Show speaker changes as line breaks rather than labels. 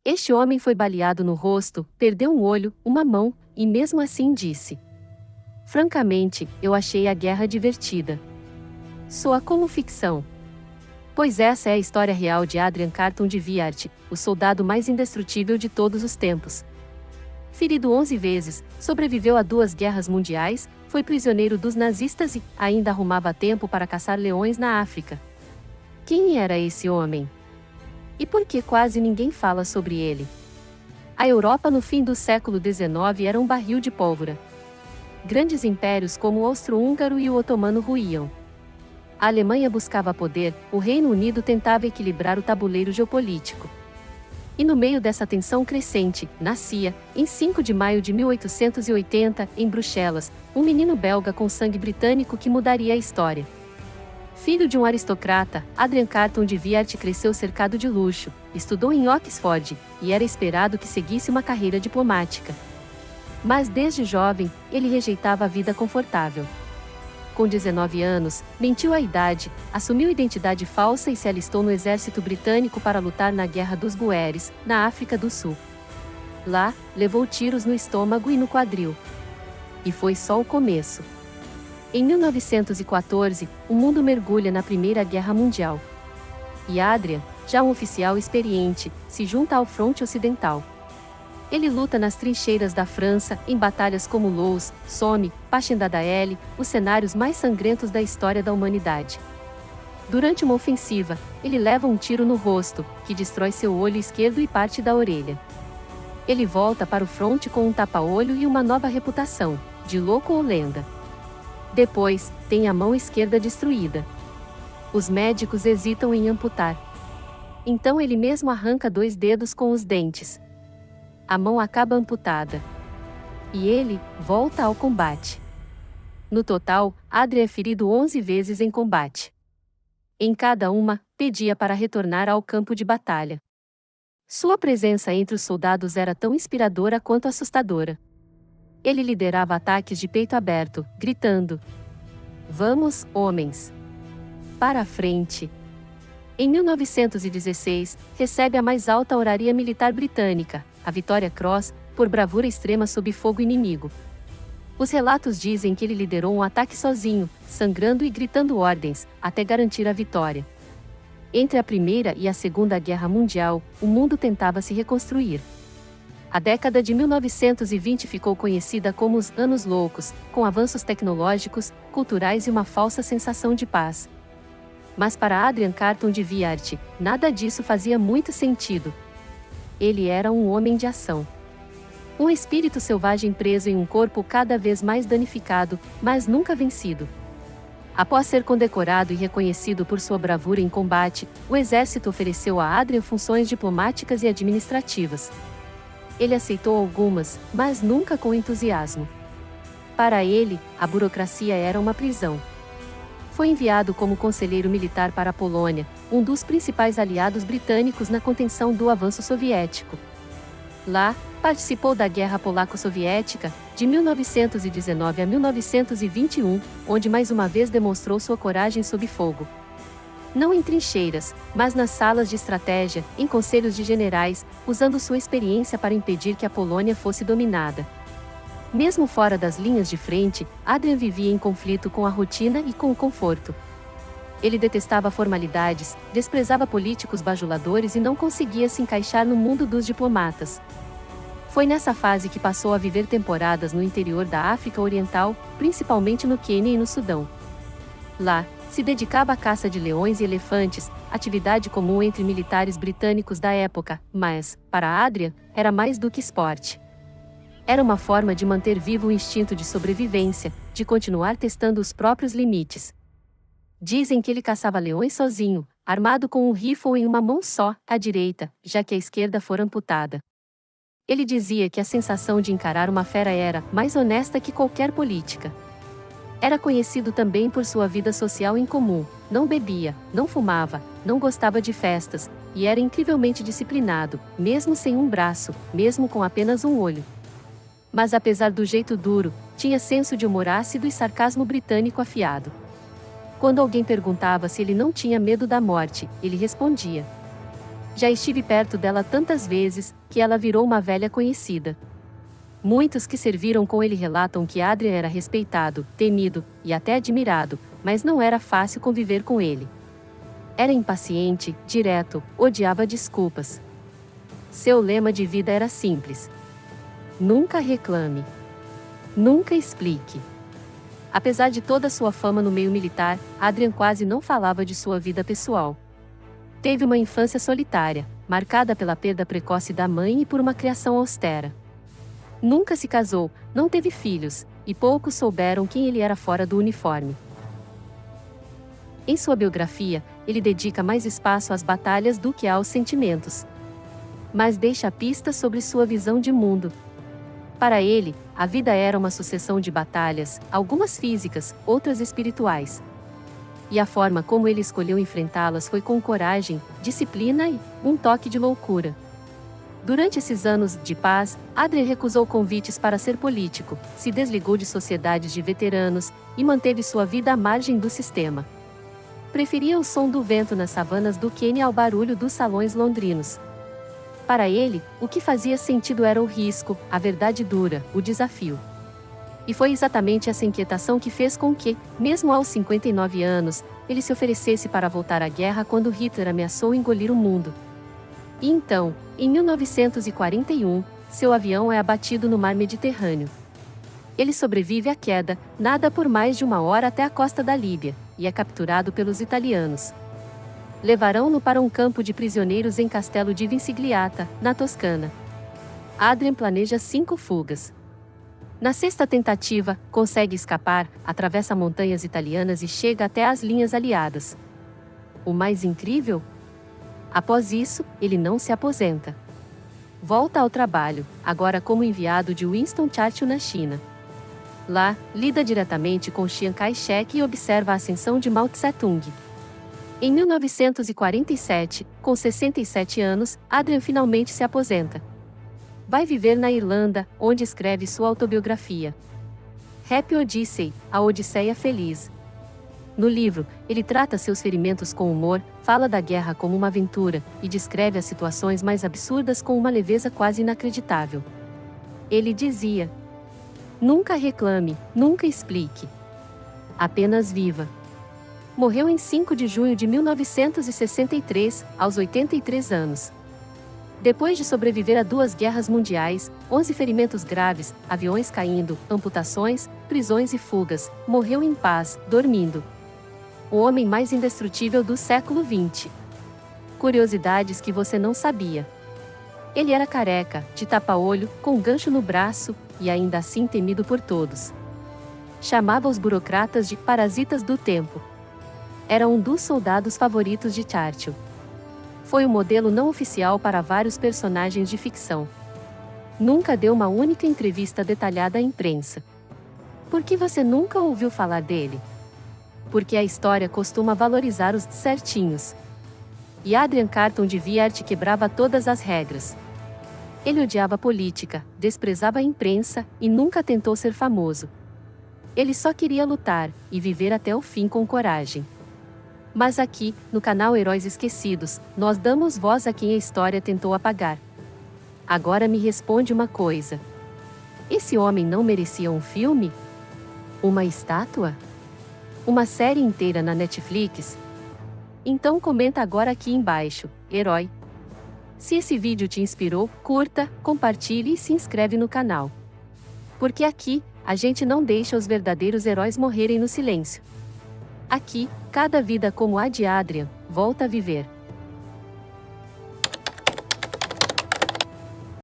Este homem foi baleado no rosto, perdeu um olho, uma mão, e mesmo assim disse: francamente, eu achei a guerra divertida. Soa como ficção. Pois essa é a história real de Adrian Carton de Wiart, o soldado mais indestrutível de todos os tempos. Ferido 11 vezes, sobreviveu a 2 guerras mundiais, foi prisioneiro dos nazistas e ainda arrumava tempo para caçar leões na África. Quem era esse homem? E por que quase ninguém fala sobre ele? A Europa no fim do século XIX era um barril de pólvora. Grandes impérios como o austro-húngaro e o otomano ruíam. A Alemanha buscava poder, o Reino Unido tentava equilibrar o tabuleiro geopolítico. E no meio dessa tensão crescente, nascia, em 5 de maio de 1880, em Bruxelas, um menino belga com sangue britânico que mudaria a história. Filho de um aristocrata, Adrian Carton de Wiart cresceu cercado de luxo, estudou em Oxford, e era esperado que seguisse uma carreira diplomática. Mas desde jovem, ele rejeitava a vida confortável. Com 19 anos, mentiu a idade, assumiu identidade falsa e se alistou no exército britânico para lutar na Guerra dos Boeres, na África do Sul. Lá, levou tiros no estômago e no quadril. E foi só o começo. Em 1914, o mundo mergulha na Primeira Guerra Mundial. E Adrian, já um oficial experiente, se junta ao fronte ocidental. Ele luta nas trincheiras da França, em batalhas como Loos, Somme, Passchendaele, os cenários mais sangrentos da história da humanidade. Durante uma ofensiva, ele leva um tiro no rosto, que destrói seu olho esquerdo e parte da orelha. Ele volta para o fronte com um tapa-olho e uma nova reputação, de louco ou lenda. Depois, tem a mão esquerda destruída. Os médicos hesitam em amputar. Então ele mesmo arranca 2 dedos com os dentes. A mão acaba amputada. E ele volta ao combate. No total, Adrian é ferido 11 vezes em combate. Em cada uma, pedia para retornar ao campo de batalha. Sua presença entre os soldados era tão inspiradora quanto assustadora. Ele liderava ataques de peito aberto, gritando: vamos, homens! Para a frente! Em 1916, recebe a mais alta honraria militar britânica, a Victoria Cross, por bravura extrema sob fogo inimigo. Os relatos dizem que ele liderou um ataque sozinho, sangrando e gritando ordens, até garantir a vitória. Entre a Primeira e a Segunda Guerra Mundial, o mundo tentava se reconstruir. A década de 1920 ficou conhecida como os Anos Loucos, com avanços tecnológicos, culturais e uma falsa sensação de paz. Mas para Adrian Carton de Wiart, nada disso fazia muito sentido. Ele era um homem de ação. Um espírito selvagem preso em um corpo cada vez mais danificado, mas nunca vencido. Após ser condecorado e reconhecido por sua bravura em combate, o exército ofereceu a Adrian funções diplomáticas e administrativas. Ele aceitou algumas, mas nunca com entusiasmo. Para ele, a burocracia era uma prisão. Foi enviado como conselheiro militar para a Polônia, um dos principais aliados britânicos na contenção do avanço soviético. Lá, participou da Guerra Polaco-Soviética, de 1919 a 1921, onde mais uma vez demonstrou sua coragem sob fogo. Não em trincheiras, mas nas salas de estratégia, em conselhos de generais, usando sua experiência para impedir que a Polônia fosse dominada. Mesmo fora das linhas de frente, Adrian vivia em conflito com a rotina e com o conforto. Ele detestava formalidades, desprezava políticos bajuladores e não conseguia se encaixar no mundo dos diplomatas. Foi nessa fase que passou a viver temporadas no interior da África Oriental, principalmente no Quênia e no Sudão. Lá, se dedicava à caça de leões e elefantes, atividade comum entre militares britânicos da época, mas, para Adrian, era mais do que esporte. Era uma forma de manter vivo o instinto de sobrevivência, de continuar testando os próprios limites. Dizem que ele caçava leões sozinho, armado com um rifle em uma mão só, à direita, já que a esquerda fora amputada. Ele dizia que a sensação de encarar uma fera era mais honesta que qualquer política. Era conhecido também por sua vida social incomum, não bebia, não fumava, não gostava de festas, e era incrivelmente disciplinado, mesmo sem um braço, mesmo com apenas um olho. Mas apesar do jeito duro, tinha senso de humor ácido e sarcasmo britânico afiado. Quando alguém perguntava se ele não tinha medo da morte, ele respondia: Já estive perto dela tantas vezes, que ela virou uma velha conhecida. Muitos que serviram com ele relatam que Adrian era respeitado, temido, e até admirado, mas não era fácil conviver com ele. Era impaciente, direto, odiava desculpas. Seu lema de vida era simples: nunca reclame. Nunca explique. Apesar de toda sua fama no meio militar, Adrian quase não falava de sua vida pessoal. Teve uma infância solitária, marcada pela perda precoce da mãe e por uma criação austera. Nunca se casou, não teve filhos, e poucos souberam quem ele era fora do uniforme. Em sua biografia, ele dedica mais espaço às batalhas do que aos sentimentos. Mas deixa pistas sobre sua visão de mundo. Para ele, a vida era uma sucessão de batalhas, algumas físicas, outras espirituais. E a forma como ele escolheu enfrentá-las foi com coragem, disciplina e um toque de loucura. Durante esses anos de paz, Adrian recusou convites para ser político, se desligou de sociedades de veteranos e manteve sua vida à margem do sistema. Preferia o som do vento nas savanas do Quênia ao barulho dos salões londrinos. Para ele, o que fazia sentido era o risco, a verdade dura, o desafio. E foi exatamente essa inquietação que fez com que, mesmo aos 59 anos, ele se oferecesse para voltar à guerra quando Hitler ameaçou engolir o mundo. E então, em 1941, seu avião é abatido no mar Mediterrâneo. Ele sobrevive à queda, nada por mais de 1 hora até a costa da Líbia, e é capturado pelos italianos. Levarão-no para um campo de prisioneiros em Castelo di Vincigliata, na Toscana. Adrian planeja 5 fugas. Na 6ª tentativa, consegue escapar, atravessa montanhas italianas e chega até as linhas aliadas. O mais incrível? Após isso, ele não se aposenta. Volta ao trabalho, agora como enviado de Winston Churchill na China. Lá, lida diretamente com Chiang Kai-shek e observa a ascensão de Mao Tse-tung. Em 1947, com 67 anos, Adrian finalmente se aposenta. Vai viver na Irlanda, onde escreve sua autobiografia. Happy Odyssey, a Odisseia Feliz. No livro, ele trata seus ferimentos com humor, fala da guerra como uma aventura, e descreve as situações mais absurdas com uma leveza quase inacreditável. Ele dizia: nunca reclame, nunca explique. Apenas viva. Morreu em 5 de junho de 1963, aos 83 anos. Depois de sobreviver a 2 guerras mundiais, 11 ferimentos graves, aviões caindo, amputações, prisões e fugas, morreu em paz, dormindo. O homem mais indestrutível do século XX. Curiosidades que você não sabia. Ele era careca, de tapa-olho, com um gancho no braço, e ainda assim temido por todos. Chamava os burocratas de parasitas do tempo. Era um dos soldados favoritos de Churchill. Foi um modelo não oficial para vários personagens de ficção. Nunca deu uma única entrevista detalhada à imprensa. Por que você nunca ouviu falar dele? Porque a história costuma valorizar os certinhos. E Adrian Carton de Wiart quebrava todas as regras. Ele odiava a política, desprezava a imprensa e nunca tentou ser famoso. Ele só queria lutar e viver até o fim com coragem. Mas aqui, no canal Heróis Esquecidos, nós damos voz a quem a história tentou apagar. Agora me responde uma coisa. Esse homem não merecia um filme? Uma estátua? Uma série inteira na Netflix? Então comenta agora aqui embaixo, herói. Se esse vídeo te inspirou, curta, compartilhe e se inscreve no canal. Porque aqui, a gente não deixa os verdadeiros heróis morrerem no silêncio. Aqui, cada vida como a de Adrian, volta a viver.